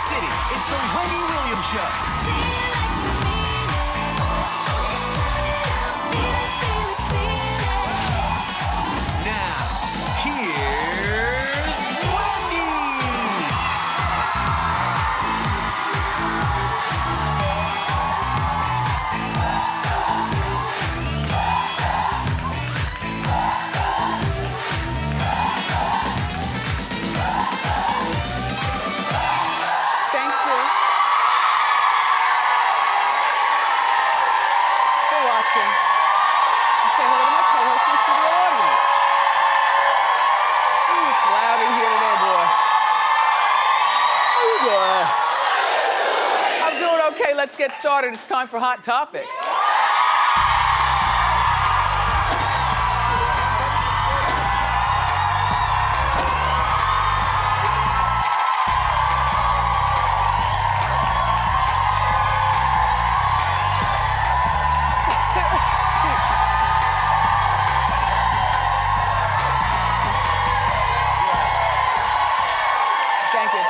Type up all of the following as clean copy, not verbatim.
City, it's the Wendy Williams Show. Now, here's Wendy. Thank you for watching. And say hello to my co-host and studio audience. Ooh, it's loud in here today, boy. How you doing? I'm doing okay. Let's get started. It's time for Hot Topic. Thank you.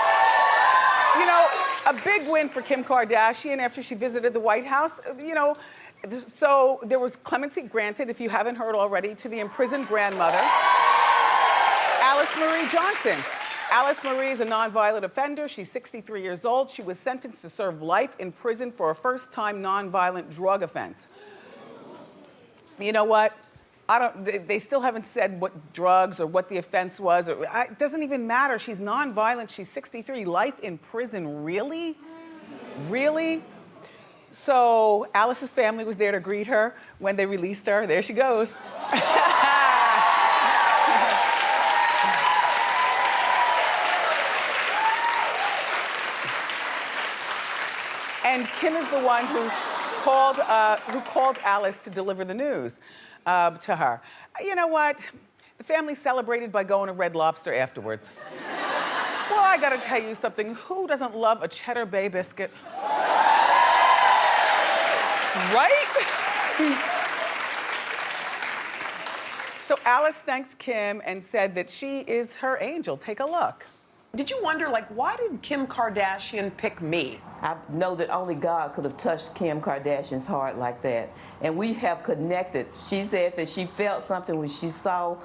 You know, a big win for Kim Kardashian after she visited the White House. You know, so there was clemency granted, if you haven't heard already, to the imprisoned grandmother, Alice Marie Johnson. Alice Marie is a nonviolent offender. She's 63 years old. She was sentenced to serve life in prison for a first-time nonviolent drug offense. You know what? They still haven't said what drugs or what the offense was. It doesn't even matter. She's nonviolent. She's 63. Life in prison, really? Really? So Alice's family was there to greet her when they released her. There she goes. And Kim is the one who called Alice to deliver the news to her. You know what? The family celebrated by going to Red Lobster afterwards. Well, I gotta tell you something. Who doesn't love a Cheddar Bay biscuit? Right? So Alice thanked Kim and said that she is her angel. Take a look. Did you wonder, like, why did Kim Kardashian pick me? I know that only God could have touched Kim Kardashian's heart like that. And we have connected. She said that she felt something when she saw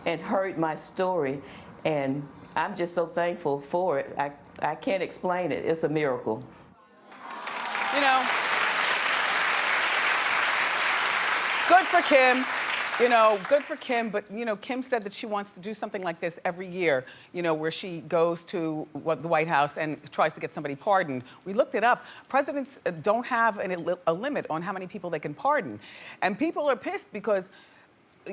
and heard my story. And I'm just so thankful for it. I can't explain it. It's a miracle. You know, good for Kim. You know, good for Kim, but you know, Kim said that she wants to do something like this every year, you know, where she goes to the White House and tries to get somebody pardoned. We looked it up. Presidents don't have a limit on how many people they can pardon. And people are pissed because,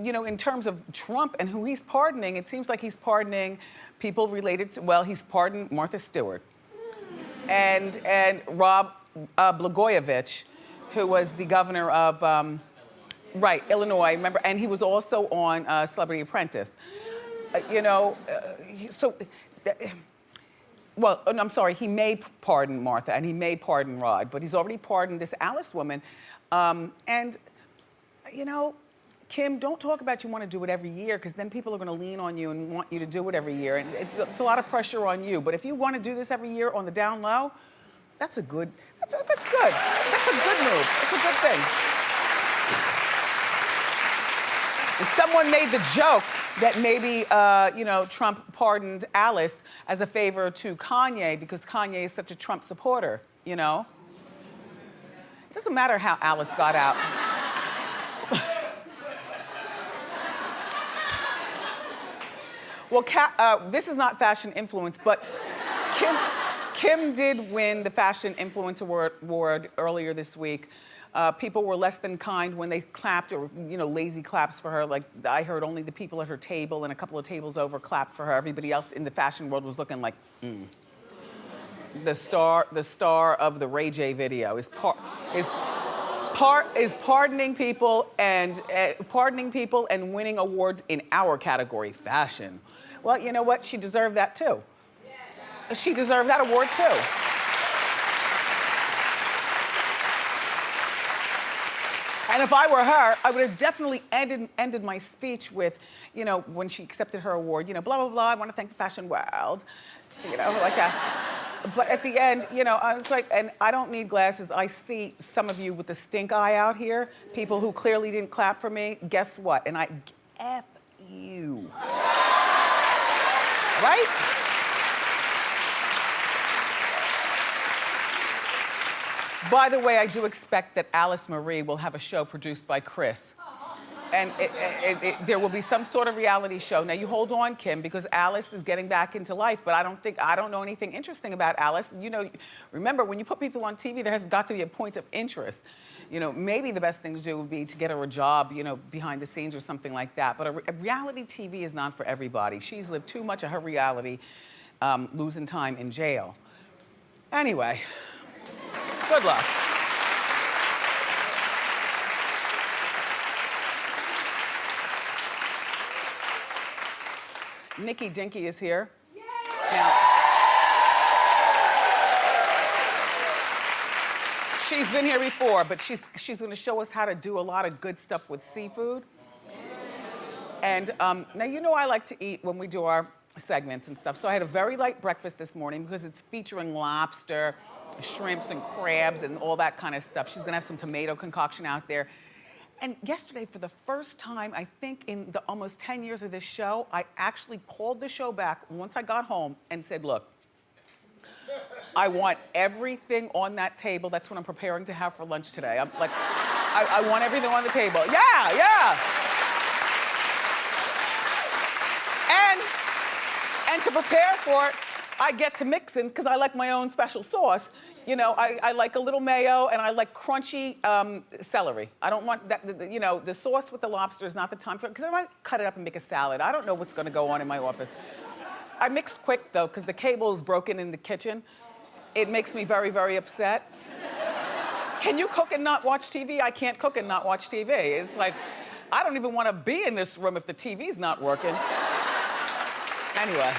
you know, in terms of Trump and who he's pardoning, it seems like he's pardoning people related to, well, he's pardoned Martha Stewart and Rob Blagojevich, who was the governor of, right, Illinois, remember? And he was also on Celebrity Apprentice. You know, well, I'm sorry, he may pardon Martha and he may pardon Rod, but he's already pardoned this Alice woman. And, you know, Kim, don't talk about you want to do it every year, because then people are going to lean on you and want you to do it every year. And it's a lot of pressure on you. But if you want to do this every year on the down low, that's good. That's good. That's a good move. That's a good thing. Someone made the joke that maybe, you know, Trump pardoned Alice as a favor to Kanye because Kanye is such a Trump supporter, you know? It doesn't matter how Alice got out. Well, this is not fashion influence, but Kim did win the Fashion Influence Award earlier this week. People were less than kind when they clapped, or, you know, lazy claps for her. Like, I heard only the people at her table and a couple of tables over clapped for her. Everybody else in the fashion world was looking like, The star of the Ray J video is pardoning people and winning awards in our category, fashion. Well, you know what? She deserved that too. She deserved that award too. And if I were her, I would have definitely ended my speech with, you know, when she accepted her award, you know, blah, blah, blah, I want to thank the fashion world, you know, like that. But at the end, you know, I was like, and I don't need glasses. I see some of you with the stink eye out here, people who clearly didn't clap for me. Guess what? And I, F you. Right? By the way, I do expect that Alice Marie will have a show produced by Chris. And there will be some sort of reality show. Now you hold on, Kim, because Alice is getting back into life, but I don't know anything interesting about Alice. You know, remember, when you put people on TV, there has got to be a point of interest. You know, maybe the best thing to do would be to get her a job, you know, behind the scenes or something like that. But a reality TV is not for everybody. She's lived too much of her reality, losing time in jail. Anyway, good luck. Nikki Dink is here. Now, she's been here before, but she's gonna show us how to do a lot of good stuff with seafood. And now you know I like to eat when we do our segments and stuff. So I had a very light breakfast this morning because it's featuring lobster, shrimps and crabs and all that kind of stuff. She's gonna have some tomato concoction out there. And yesterday, for the first time, I think in the almost 10 years of this show, I actually called the show back once I got home and said, look, I want everything on that table. That's what I'm preparing to have for lunch today. I'm like, I want everything on the table. Yeah. And to prepare for it, I get to mixing because I like my own special sauce. You know, I like a little mayo and I like crunchy celery. I don't want that, you know, the sauce with the lobster is not the time for it because I might cut it up and make a salad. I don't know what's gonna go on in my office. I mix quick though because the cable is broken in the kitchen. It makes me very, very upset. Can you cook and not watch TV? I can't cook and not watch TV. It's like, I don't even want to be in this room if the TV's not working. Anyway.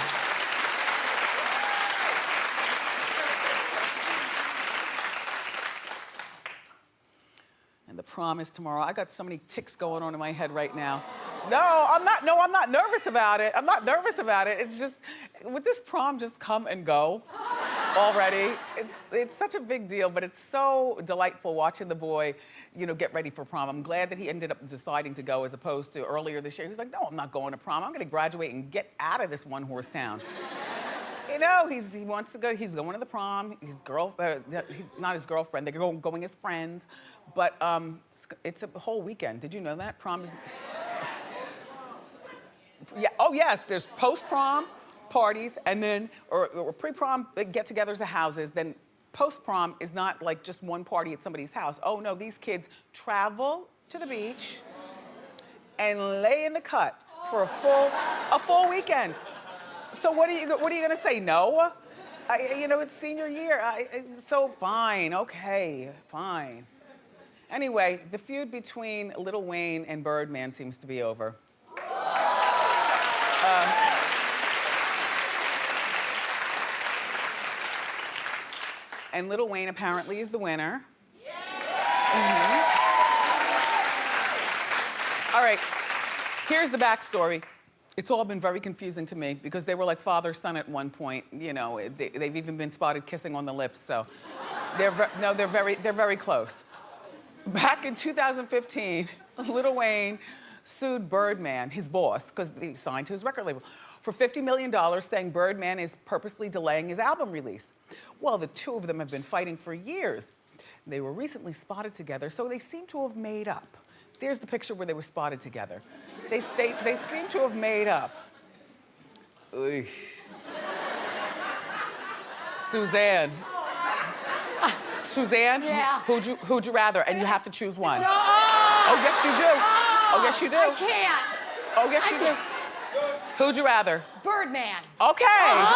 And the prom is tomorrow. I got so many ticks going on in my head right now. No, I'm not nervous about it. I'm not nervous about it. It's just, would this prom just come and go already? It's such a big deal, but it's so delightful watching the boy, you know, get ready for prom. I'm glad that he ended up deciding to go as opposed to earlier this year. He was like, no, I'm not going to prom. I'm gonna graduate and get out of this one-horse town. You know, he wants to go, he's going to the prom. He's not his girlfriend, they're going as friends. But it's a whole weekend. Did you know that? Prom is... Yeah, oh yes, there's post-prom parties and then, or pre-prom get-togethers at houses. Then post-prom is not like just one party at somebody's house. Oh no, these kids travel to the beach and lay in the cut for a full weekend. So what are you gonna say, no? You know, it's senior year, so fine, okay, fine. Anyway, the feud between Lil Wayne and Birdman seems to be over. And Lil Wayne apparently is the winner. All right, here's the backstory. It's all been very confusing to me because they were like father-son at one point. You know, they've even been spotted kissing on the lips, so they're very close. Back in 2015, Lil Wayne sued Birdman, his boss, because he signed to his record label, for $50 million, saying Birdman is purposely delaying his album release. Well, the two of them have been fighting for years. They were recently spotted together, so they seem to have made up. There's the picture where they were spotted together. They seem to have made up. Oy. Suzanne. Suzanne, yeah. who'd you rather? And you have to choose one. No. Oh, yes, you do. Oh, yes, you do. I can't. Oh, yes, you do. Who'd you rather? Birdman. Okay. Yeah.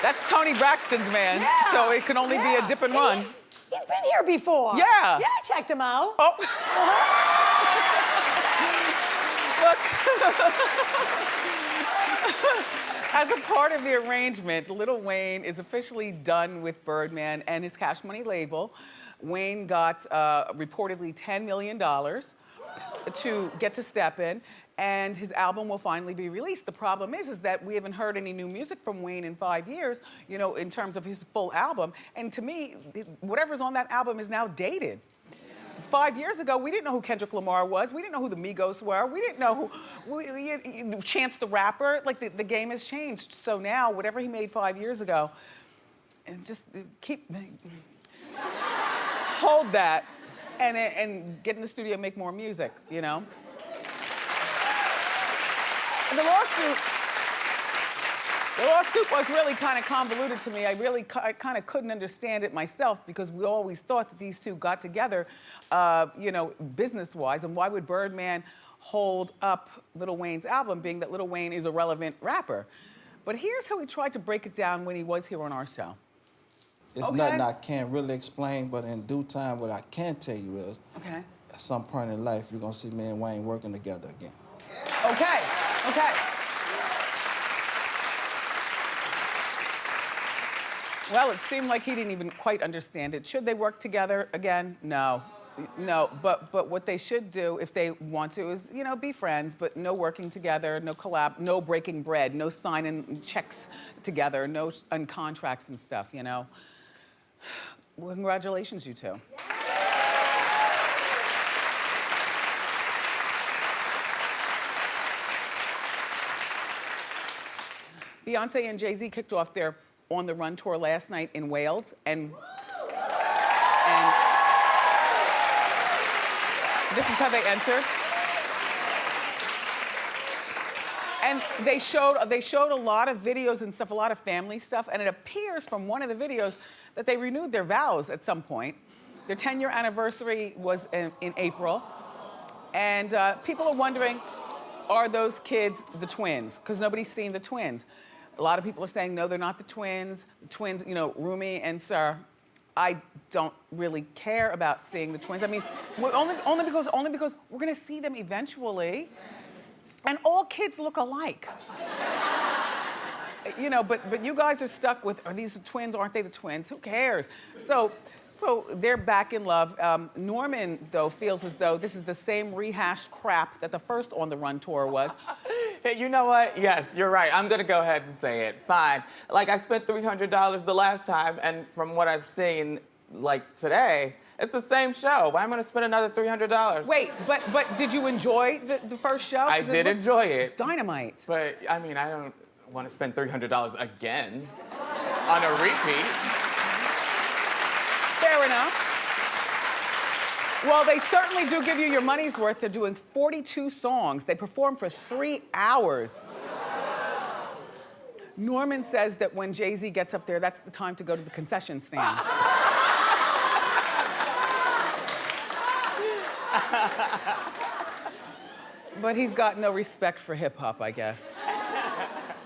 That's Tony Braxton's man, so it can only be a dip and run. He's been here before. Yeah. Yeah, I checked him out. Oh. Look. As a part of the arrangement, Lil Wayne is officially done with Birdman and his Cash Money label. Wayne got reportedly $10 million to get to step in, and his album will finally be released. The problem is that we haven't heard any new music from Wayne in 5 years, you know, in terms of his full album. And to me, whatever's on that album is now dated. 5 years ago, we didn't know who Kendrick Lamar was. We didn't know who the Migos were. We didn't know who Chance the Rapper. Like, the game has changed. So now, whatever he made 5 years ago, and just hold that and get in the studio and make more music, you know? And the lawsuit was really kind of convoluted to me. I kind of couldn't understand it myself because we always thought that these two got together, you know, business-wise. And why would Birdman hold up Lil Wayne's album, being that Lil Wayne is a relevant rapper? But here's how he tried to break it down when he was here on our show. It's nothing I can't really explain, but in due time, what I can tell you is, at some point in life, you're gonna see me and Wayne working together again. Okay. Well, it seemed like he didn't even quite understand it. Should they work together again? No. But what they should do, if they want to, is, you know, be friends, but no working together, no collab, no breaking bread, no signing checks together, no on contracts and stuff, you know. Well, congratulations, you two. Beyonce and JayZ kicked off their On the Run tour last night in Wales, and this is how they entered. And they showed a lot of videos and stuff, a lot of family stuff, and it appears from one of the videos that they renewed their vows at some point. Their 10-year anniversary was in April, and people are wondering, are those kids the twins? Because nobody's seen the twins. A lot of people are saying, no, they're not the twins. The twins, you know, Rumi and Sir. I don't really care about seeing the twins. I mean, only because we're gonna see them eventually, and all kids look alike. You know, but you guys are stuck with, are these the twins? Aren't they the twins? Who cares? So they're back in love. Norman, though, feels as though this is the same rehashed crap that the first On the Run tour was. Hey, you know what? Yes, you're right. I'm gonna go ahead and say it. Fine. Like, I spent $300 the last time, and from what I've seen, like, today, it's the same show. Why am I gonna spend another $300? Wait, but did you enjoy the first show? I did enjoy it. Dynamite. But, I mean, I don't want to spend $300 again on a repeat. Fair enough. Well, they certainly do give you your money's worth. They're doing 42 songs. They perform for 3 hours. Norman says that when JayZ gets up there, that's the time to go to the concession stand. But he's got no respect for hip hop, I guess.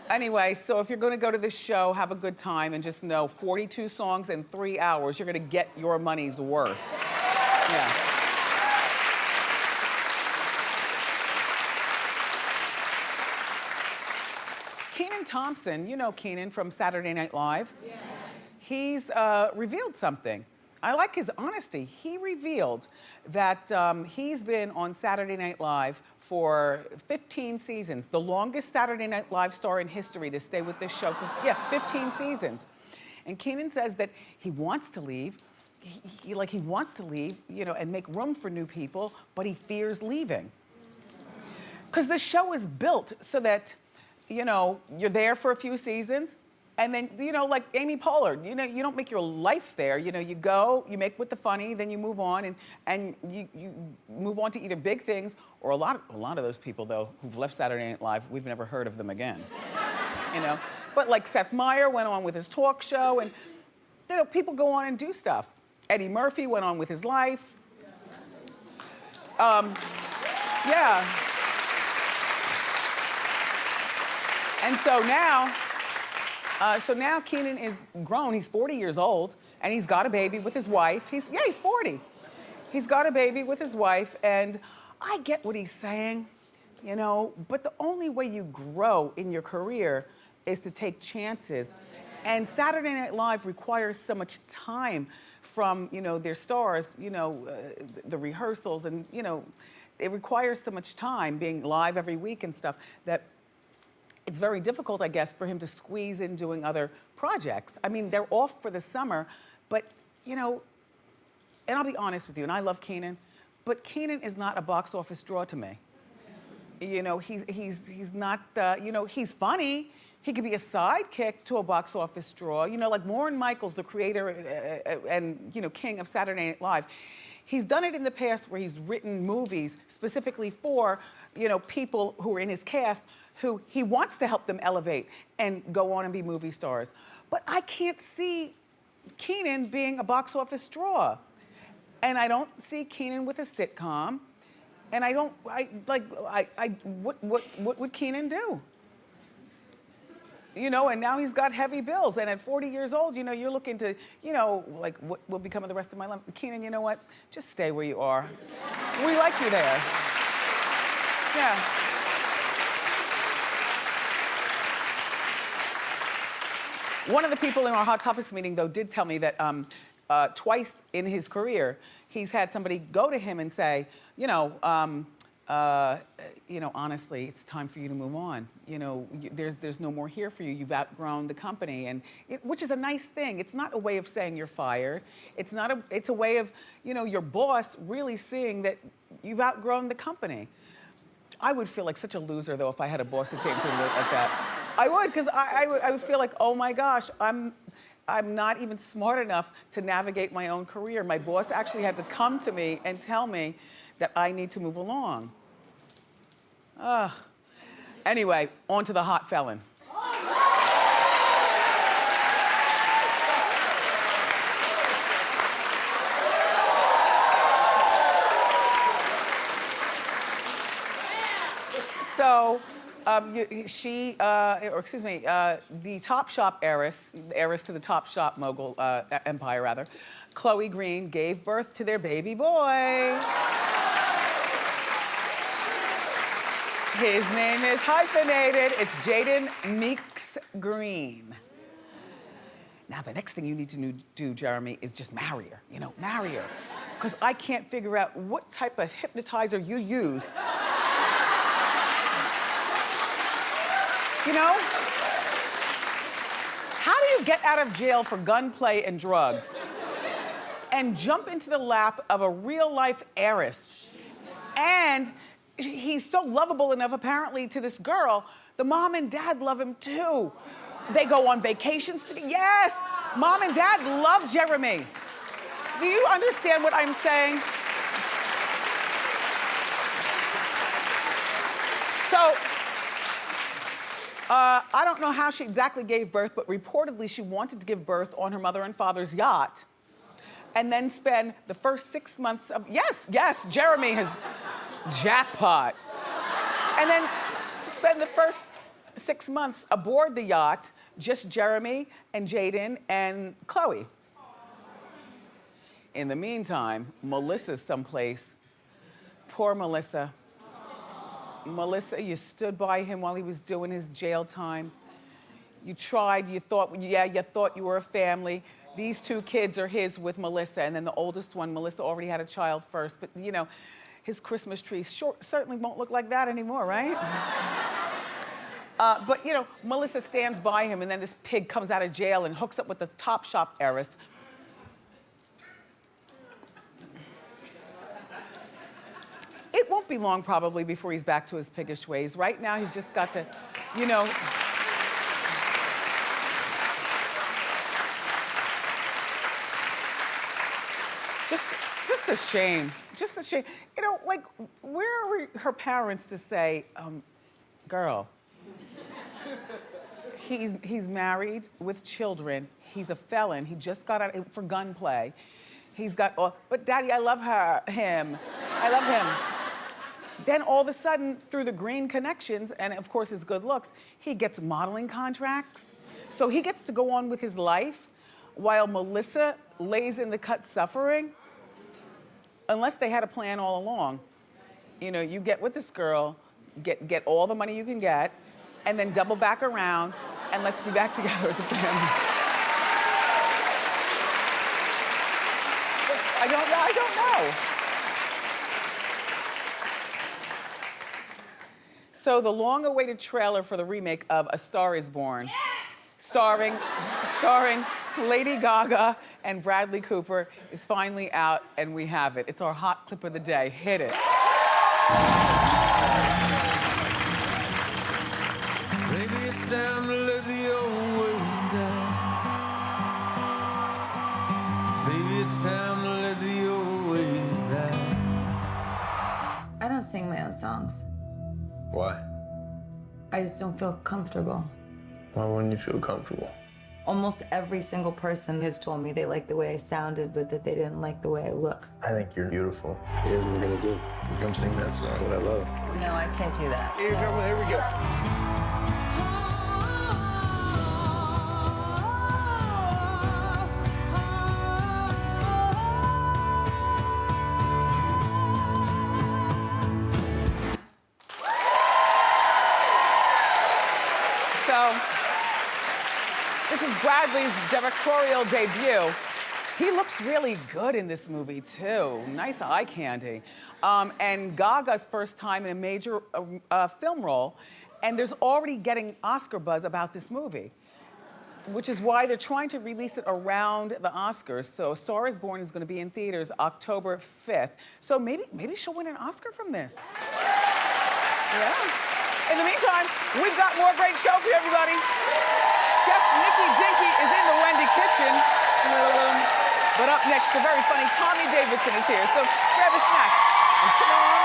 Anyway, so if you're gonna go to this show, have a good time and just know 42 songs in 3 hours, you're gonna get your money's worth. Yeah. Kenan Thompson, you know Kenan from Saturday Night Live. Yeah. He's revealed something. I like his honesty. He revealed that he's been on Saturday Night Live for 15 seasons, the longest Saturday Night Live star in history to stay with this show for, 15 seasons. And Kenan says that he wants to leave. He wants to leave, you know, and make room for new people, but he fears leaving. Because the show is built so that, you know, you're there for a few seasons, and then, you know, like Amy Poehler, you know, you don't make your life there. You know, you go, you make with the funny, then you move on, and you move on to either big things, or a lot of those people, though, who've left Saturday Night Live, we've never heard of them again. You know? But like Seth Meyers went on with his talk show, and, you know, people go on and do stuff. Eddie Murphy went on with his life. Yeah. And so now Kenan is grown. He's 40 years old, and he's got a baby with his wife. He's 40. He's got a baby with his wife, and I get what he's saying, you know, but the only way you grow in your career is to take chances. And Saturday Night Live requires so much time from, you know, their stars, you know, the rehearsals and, you know, it requires so much time being live every week and stuff that it's very difficult, I guess, for him to squeeze in doing other projects. I mean, they're off for the summer, but, you know, and I'll be honest with you, and I love Kenan, but Kenan is not a box office draw to me. You know, he's not, you know, he's funny. He could be a sidekick to a box office draw. You know, like Lorne Michaels, the creator and, you know, king of Saturday Night Live. He's done it in the past where he's written movies specifically for, you know, people who are in his cast who he wants to help them elevate and go on and be movie stars. But I can't see Kenan being a box office draw. And I don't see Kenan with a sitcom. And what would Kenan do? You know, and now he's got heavy bills. And at 40 years old, you know, you're looking to, you know, like, what will become of the rest of my life? Kenan, you know what? Just stay where you are. We like you there. Yeah. One of the people in our Hot Topics meeting, though, did tell me that twice in his career, he's had somebody go to him and say, you know, honestly, it's time for you to move on. You know, there's no more here for you. You've outgrown the company, and which is a nice thing. It's not a way of saying you're fired. It's a way of, you know, your boss really seeing that you've outgrown the company. I would feel like such a loser, though, if I had a boss who came to me like that. I would, because I would feel like, oh my gosh, I'm not even smart enough to navigate my own career. My boss actually had to come to me and tell me that I need to move along. Ugh. Anyway, on to the hot felon. So, the Top Shop heiress, the heiress to the Top Shop mogul empire, rather, Chloe Green gave birth to their baby boy. His name is hyphenated. It's Jaden Meeks Green. Now, the next thing you need to do, Jeremy, is just marry her. You know, marry her. Because I can't figure out what type of hypnotizer you used. You know? How do you get out of jail for gunplay and drugs and jump into the lap of a real-life heiress? And he's so lovable enough, apparently, to this girl. The mom and dad love him, too. They go on vacations together. Yes! Mom and dad love Jeremy. Do you understand what I'm saying? So, I don't know how she exactly gave birth, but reportedly she wanted to give birth on her mother and father's yacht and then spend the first 6 months of, yes, Jeremy has jackpot. And then spend the first 6 months aboard the yacht, just Jeremy and Jaden and Chloe. In the meantime, Melissa's someplace. Poor Melissa. Melissa, you stood by him while he was doing his jail time. You tried, you thought you were a family. These two kids are his with Melissa, and then the oldest one, Melissa already had a child first, but you know, his Christmas tree certainly won't look like that anymore, right? But you know, Melissa stands by him, and then this pig comes out of jail and hooks up with the Top Shop heiress. It won't be long, probably, before he's back to his piggish ways. Right now, he's just got to, you know... Just a shame. Just a shame. You know, like, where were her parents to say, girl, he's married with children. He's a felon. He just got out for gunplay. He's got, but Daddy, I love him. I love him. Then all of a sudden, through the green connections, and of course his good looks, he gets modeling contracts. So he gets to go on with his life while Melissa lays in the cut suffering. Unless they had a plan all along. You know, you get with this girl, get all the money you can get, and then double back around, and let's be back together as a family. I don't know. So the long-awaited trailer for the remake of A Star Is Born, starring Lady Gaga and Bradley Cooper, is finally out, and we have it. It's our hot clip of the day. Hit it. Maybe it's time to let the old ways die. Maybe it's time to let the old ways die. I don't sing my own songs. Why? I just don't feel comfortable. Why wouldn't you feel comfortable? Almost every single person has told me they liked the way I sounded, but that they didn't like the way I look. I think you're beautiful. Here's what we're gonna do. You come sing that song that I love. No, I can't do that. Here we go. So, this is Bradley's directorial debut. He looks really good in this movie, too. Nice eye candy. And Gaga's first time in a major film role. And there's already getting Oscar buzz about this movie, which is why they're trying to release it around the Oscars. So A Star Is Born is going to be in theaters October 5th. So maybe she'll win an Oscar from this. Yeah. In the meantime, we've got more great show for you, everybody. Chef Nikki Dink is in the Wendy kitchen. But up next, the very funny Tommy Davidson is here. So grab a snack and come on